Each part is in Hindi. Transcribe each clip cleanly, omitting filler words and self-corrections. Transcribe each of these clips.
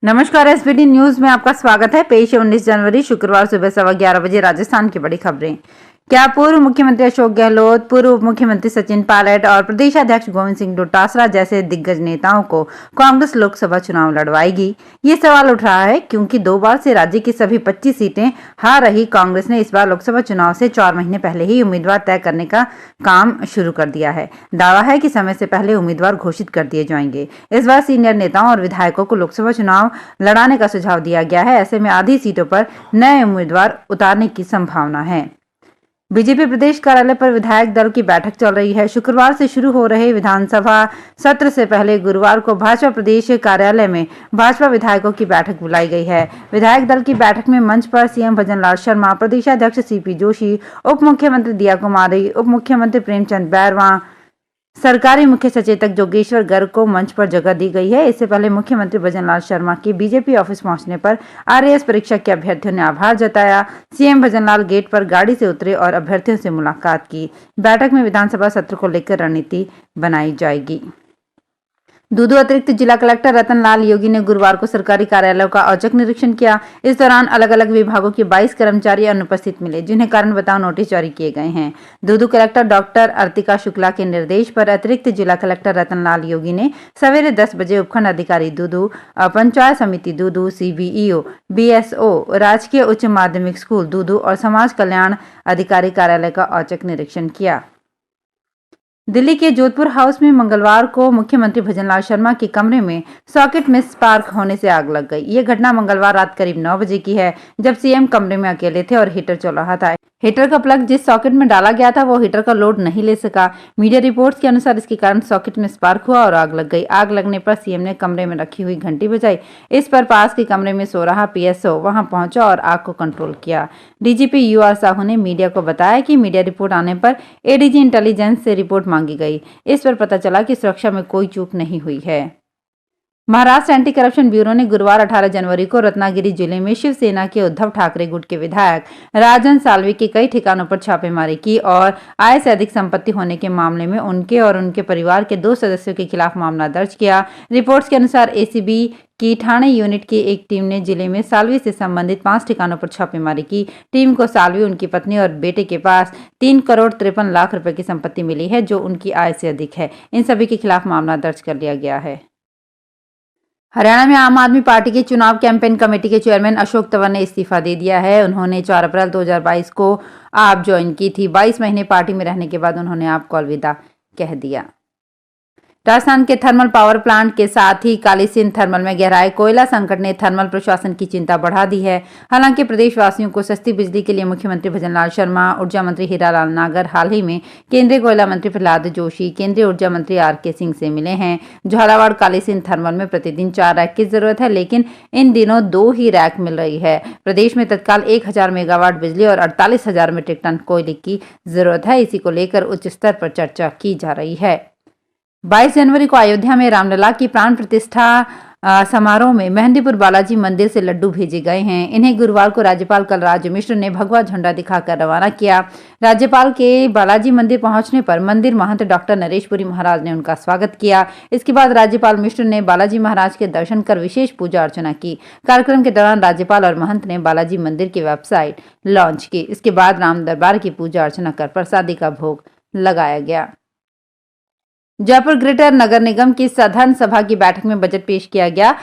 नमस्कार, एसबीटी न्यूज में आपका स्वागत है। पेश है 19 जनवरी शुक्रवार सुबह 11:15 बजे राजस्थान की बड़ी खबरें। क्या पूर्व मुख्यमंत्री अशोक गहलोत, पूर्व उप मुख्यमंत्री सचिन पायलट और प्रदेश अध्यक्ष गोविंद सिंह डोटासरा जैसे दिग्गज नेताओं को कांग्रेस लोकसभा चुनाव लड़वाएगी? ये सवाल उठ रहा है क्योंकि 2 बार से राज्य की सभी 25 सीटें हार रही कांग्रेस ने इस बार लोकसभा चुनाव से 4 महीने पहले ही उम्मीदवार तय करने का काम शुरू कर दिया है। दावा है कि समय से पहले उम्मीदवार घोषित कर दिए जाएंगे। इस बार सीनियर नेताओं और विधायकों को लोकसभा चुनाव लड़ाने का सुझाव दिया गया है। ऐसे में आधी सीटों पर नए उम्मीदवार उतारने की संभावना है। बीजेपी प्रदेश कार्यालय पर विधायक दल की बैठक चल रही है। शुक्रवार से शुरू हो रहे विधानसभा सत्र से पहले गुरुवार को भाजपा प्रदेश कार्यालय में भाजपा विधायकों की बैठक बुलाई गई है। विधायक दल की बैठक में मंच पर सीएम भजनलाल शर्मा, प्रदेशाध्यक्ष सीपी जोशी, उप मुख्यमंत्री दिया कुमारी, उप मुख्यमंत्री प्रेमचंद बैरवा, सरकारी मुख्य सचेतक जोगेश्वर गर्ग को मंच पर जगह दी गई है। इससे पहले मुख्यमंत्री भजनलाल शर्मा के बीजेपी ऑफिस पहुंचने पर आरएएस परीक्षा के अभ्यर्थियों ने आभार जताया। सीएम भजनलाल गेट पर गाड़ी से उतरे और अभ्यर्थियों से मुलाकात की। बैठक में विधानसभा सत्र को लेकर रणनीति बनाई जाएगी। दूदू अतिरिक्त जिला कलेक्टर रतन लाल योगी ने गुरुवार को सरकारी कार्यालयों का औचक निरीक्षण किया। इस दौरान अलग अलग विभागों के 22 कर्मचारी अनुपस्थित मिले, जिन्हें कारण बताओ नोटिस जारी किए गए हैं। दूदू कलेक्टर डॉक्टर अर्तिका शुक्ला के निर्देश पर अतिरिक्त जिला कलेक्टर रतन लाल योगी ने सवेरे 10 बजे उपखंड अधिकारी दूदू, पंचायत समिति दूदू, सीबीईओ, बीएसओ, राजकीय उच्च माध्यमिक स्कूल दूदू और समाज कल्याण अधिकारी कार्यालय का औचक निरीक्षण किया। दिल्ली के जोधपुर हाउस में मंगलवार को मुख्यमंत्री भजनलाल शर्मा के कमरे में सॉकेट में स्पार्क होने से आग लग गई। ये घटना मंगलवार रात करीब 9 बजे की है, जब सीएम कमरे में अकेले थे और हीटर चल रहा था। हीटर का प्लग जिस सॉकेट में डाला गया था वो हीटर का लोड नहीं ले सका। मीडिया रिपोर्ट्स के अनुसार इसके कारण सॉकेट में स्पार्क हुआ और आग लग गई। आग लगने पर सीएम ने कमरे में रखी हुई घंटी बजाई। इस पर पास के कमरे में सो रहा पीएसओ वहां पहुंचा और आग को कंट्रोल किया। डीजीपी यूआर साहू ने मीडिया को बताया कि मीडिया रिपोर्ट आने पर एडीजी इंटेलिजेंस से रिपोर्ट मांगी गई। इस पर पता चला कि सुरक्षा में कोई चूक नहीं हुई है। महाराष्ट्र एंटी करप्शन ब्यूरो ने गुरुवार 18 जनवरी को रत्नागिरी जिले में शिवसेना के उद्धव ठाकरे गुट के विधायक राजन साल्वी के कई ठिकानों पर छापेमारी की और आय से अधिक संपत्ति होने के मामले में उनके और उनके परिवार के 2 सदस्यों के खिलाफ मामला दर्ज किया। रिपोर्ट्स के अनुसार एसीबी की ठाणे यूनिट की एक टीम ने जिले में साल्वी से संबंधित 5 ठिकानों पर छापेमारी की। टीम को साल्वी, उनकी पत्नी और बेटे के पास 3 करोड़ 53 लाख रुपए की संपत्ति मिली है, जो उनकी आय से अधिक है। इन सभी के खिलाफ मामला दर्ज कर लिया गया है। हरियाणा में आम आदमी पार्टी के चुनाव कैंपेन कमेटी के चेयरमैन अशोक तंवर ने इस्तीफा दे दिया है। उन्होंने 4 अप्रैल 2022 को आप ज्वाइन की थी। 22 महीने पार्टी में रहने के बाद उन्होंने आप को अलविदा कह दिया। राजस्थान के थर्मल पावर प्लांट के साथ ही कालीसिंध थर्मल में गहराए कोयला संकट ने थर्मल प्रशासन की चिंता बढ़ा दी है। हालांकि प्रदेशवासियों को सस्ती बिजली के लिए मुख्यमंत्री भजनलाल शर्मा, ऊर्जा मंत्री हीरालाल नागर हाल ही में केंद्रीय कोयला मंत्री प्रहलाद जोशी, केंद्रीय ऊर्जा मंत्री आरके सिंह से मिले हैं। झालावाड़ कालीसिंध थर्मल में प्रतिदिन 4 रैक की जरूरत है, लेकिन इन दिनों 2 ही रैक मिल रही है। प्रदेश में तत्काल 1000 मेगावाट बिजली और 48,000 मीट्रिक टन कोयले की जरूरत है। इसी को लेकर उच्च स्तर पर चर्चा की जा रही है। 22 जनवरी को अयोध्या में रामलला की प्राण प्रतिष्ठा समारोह में मेहंदीपुर बालाजी मंदिर से लड्डू भेजे गए हैं। इन्हें गुरुवार को राज्यपाल कलराज मिश्र ने भगवा झंडा दिखाकर रवाना किया। राज्यपाल के बालाजी मंदिर पहुंचने पर मंदिर महंत डॉक्टर नरेशपुरी महाराज ने उनका स्वागत किया। इसके बाद राज्यपाल मिश्र ने बालाजी महाराज के दर्शन कर विशेष पूजा अर्चना की। कार्यक्रम के दौरान राज्यपाल और महंत ने बालाजी मंदिर की वेबसाइट लॉन्च की। इसके बाद राम दरबार की पूजा अर्चना कर प्रसादी का भोग लगाया गया। जयपुर ग्रेटर नगर निगम की साधारण सभा की बैठक में बजट पेश किया गया।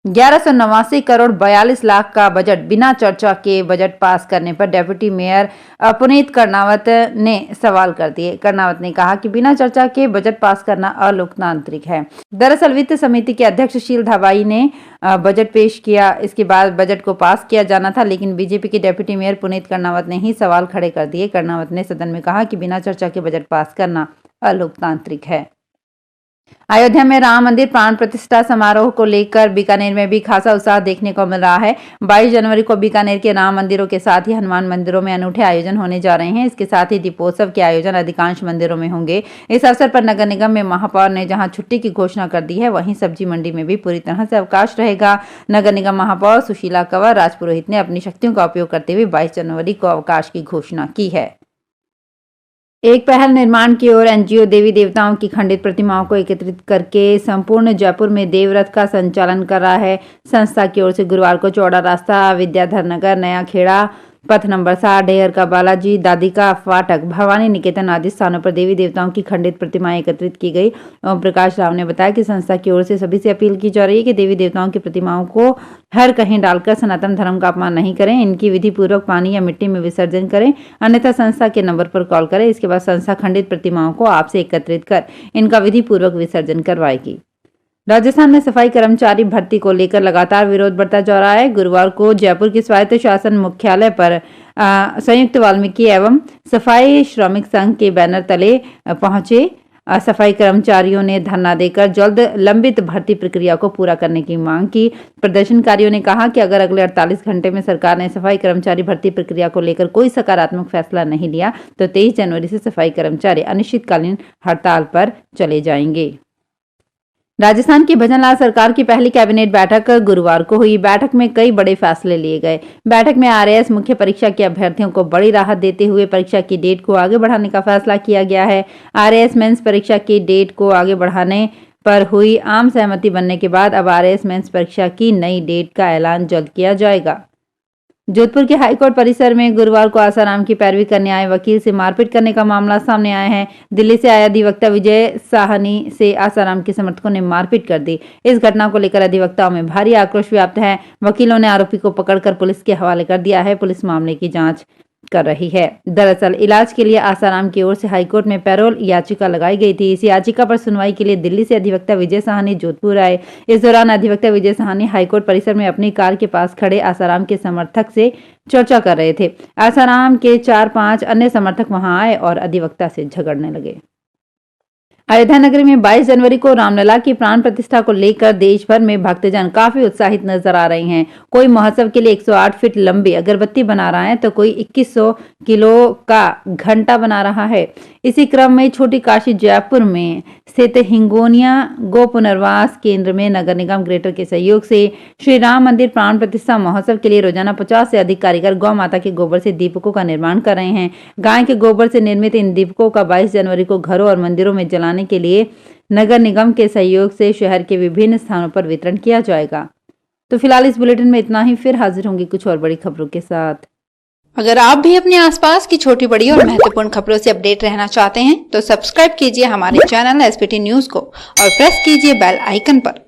1189 करोड़ 42 लाख का बजट बिना चर्चा के बजट पास करने पर डेप्यूटी मेयर पुनीत कर्णावत ने सवाल कर दिए। कर्णावत ने कहा कि बिना चर्चा के बजट पास करना अलोकतांत्रिक है। दरअसल वित्त समिति के अध्यक्ष शील धाबाई ने बजट पेश किया। इसके बाद बजट को पास किया जाना था, लेकिन बीजेपी के डेप्यूटी मेयर पुनीत कर्णावत ने ही सवाल खड़े कर दिए। कर्णावत ने सदन में कहा कि बिना चर्चा के बजट पास करना अलोकतांत्रिक है। अयोध्या में राम मंदिर प्राण प्रतिष्ठा समारोह को लेकर बीकानेर में भी खासा उत्साह देखने को मिल रहा है। 22 जनवरी को बीकानेर के राम मंदिरों के साथ ही हनुमान मंदिरों में अनूठे आयोजन होने जा रहे हैं। इसके साथ ही दीपोत्सव के आयोजन अधिकांश मंदिरों में होंगे। इस अवसर पर नगर निगम में महापौर ने जहां छुट्टी की घोषणा कर दी है, वहीं सब्जी मंडी में भी पूरी तरह से अवकाश रहेगा। नगर निगम महापौर सुशीला कंवर राजपुरोहित ने अपनी शक्तियों का उपयोग करते हुए 22 जनवरी को अवकाश की घोषणा की है। एक पहल निर्माण की ओर एनजीओ देवी देवताओं की खंडित प्रतिमाओं को एकत्रित करके संपूर्ण जयपुर में देवरथ का संचालन कर रहा है। संस्था की ओर से गुरुवार को चौड़ा रास्ता, विद्याधर नगर, नया खेड़ा, पथ नंबर 7, डेहर का बालाजी, दादिका फाटक, भवानी निकेतन आदि स्थानों पर देवी देवताओं की खंडित प्रतिमाएं एकत्रित की गई। ओम प्रकाश राव ने बताया कि संस्था की ओर से सभी से अपील की जा रही है कि देवी देवताओं की प्रतिमाओं को हर कहीं डालकर सनातन धर्म का अपमान नहीं करें, इनकी विधि पूर्वक पानी या मिट्टी में विसर्जन करें, अन्यथा संस्था के नंबर पर कॉल करें। इसके बाद संस्था खंडित प्रतिमाओं को आपसे एकत्रित कर इनका विधि पूर्वक विसर्जन करवाएगी। राजस्थान में सफाई कर्मचारी भर्ती को लेकर लगातार विरोध बढ़ता जा रहा है। गुरुवार को जयपुर के स्वायत्त शासन मुख्यालय पर संयुक्त वाल्मीकि एवं सफाई श्रमिक संघ के बैनर तले पहुंचे सफाई कर्मचारियों ने धरना देकर जल्द लंबित भर्ती प्रक्रिया को पूरा करने की मांग की। प्रदर्शनकारियों ने कहा कि अगर अगले 48 घंटे में सरकार ने सफाई कर्मचारी भर्ती प्रक्रिया को लेकर कोई सकारात्मक फैसला नहीं लिया तो 23 जनवरी से सफाई कर्मचारी अनिश्चितकालीन हड़ताल पर चले जाएंगे। राजस्थान की भजनलाल सरकार की पहली कैबिनेट बैठक गुरुवार को हुई। बैठक में कई बड़े फैसले लिए गए। बैठक में आरएएस मुख्य परीक्षा के अभ्यर्थियों को बड़ी राहत देते हुए परीक्षा की डेट को आगे बढ़ाने का फैसला किया गया है। आरएएस मेंस परीक्षा की डेट को आगे बढ़ाने पर हुई आम सहमति बनने के बाद अब आरएएस मेंस परीक्षा की नई डेट का ऐलान जल्द किया जाएगा। जोधपुर के हाईकोर्ट परिसर में गुरुवार को आसाराम की पैरवी करने आए वकील से मारपीट करने का मामला सामने आया है। दिल्ली से आए अधिवक्ता विजय साहनी से आसाराम के समर्थकों ने मारपीट कर दी। इस घटना को लेकर अधिवक्ताओं में भारी आक्रोश व्याप्त है। वकीलों ने आरोपी को पकड़कर पुलिस के हवाले कर दिया है। पुलिस मामले की जांच कर रही है। दरअसल इलाज के लिए आसाराम की ओर से हाईकोर्ट में पैरोल याचिका लगाई गई थी। इस याचिका पर सुनवाई के लिए दिल्ली से अधिवक्ता विजय साहनी जोधपुर आए। इस दौरान अधिवक्ता विजय साहनी हाईकोर्ट परिसर में अपनी कार के पास खड़े आसाराम के समर्थक से चर्चा कर रहे थे। आसाराम के 4-5 अन्य समर्थक वहां आए और अधिवक्ता से झगड़ने लगे। अयोध्या नगरी में 22 जनवरी को रामलला की प्राण प्रतिष्ठा को लेकर देश भर में भक्तजन काफी उत्साहित नजर आ रहे हैं। कोई महोत्सव के लिए 108 फीट लंबी अगरबत्ती बना रहा है तो कोई 2100 किलो का घंटा बना रहा है। इसी क्रम में छोटी काशी जयपुर में स्थित हिंगोनिया गो पुनर्वास केंद्र में नगर निगम ग्रेटर के सहयोग से श्री राम मंदिर प्राण प्रतिष्ठा महोत्सव के लिए रोजाना 50 से अधिक कारीगर गौ माता के गोबर से दीपकों का निर्माण कर रहे हैं। गाय के गोबर से निर्मित इन दीपकों का 22 जनवरी को घरों और मंदिरों में जलाने के लिए नगर निगम के सहयोग से शहर के विभिन्न स्थानों पर वितरण किया जाएगा। तो फिलहाल इस बुलेटिन में इतना ही। फिर हाजिर होंगी कुछ और बड़ी खबरों के साथ। अगर आप भी अपने आसपास की छोटी बड़ी और महत्वपूर्ण खबरों से अपडेट रहना चाहते हैं तो सब्सक्राइब कीजिए हमारे चैनल एसपीटी न्यूज को और प्रेस कीजिए बेल आइकन पर।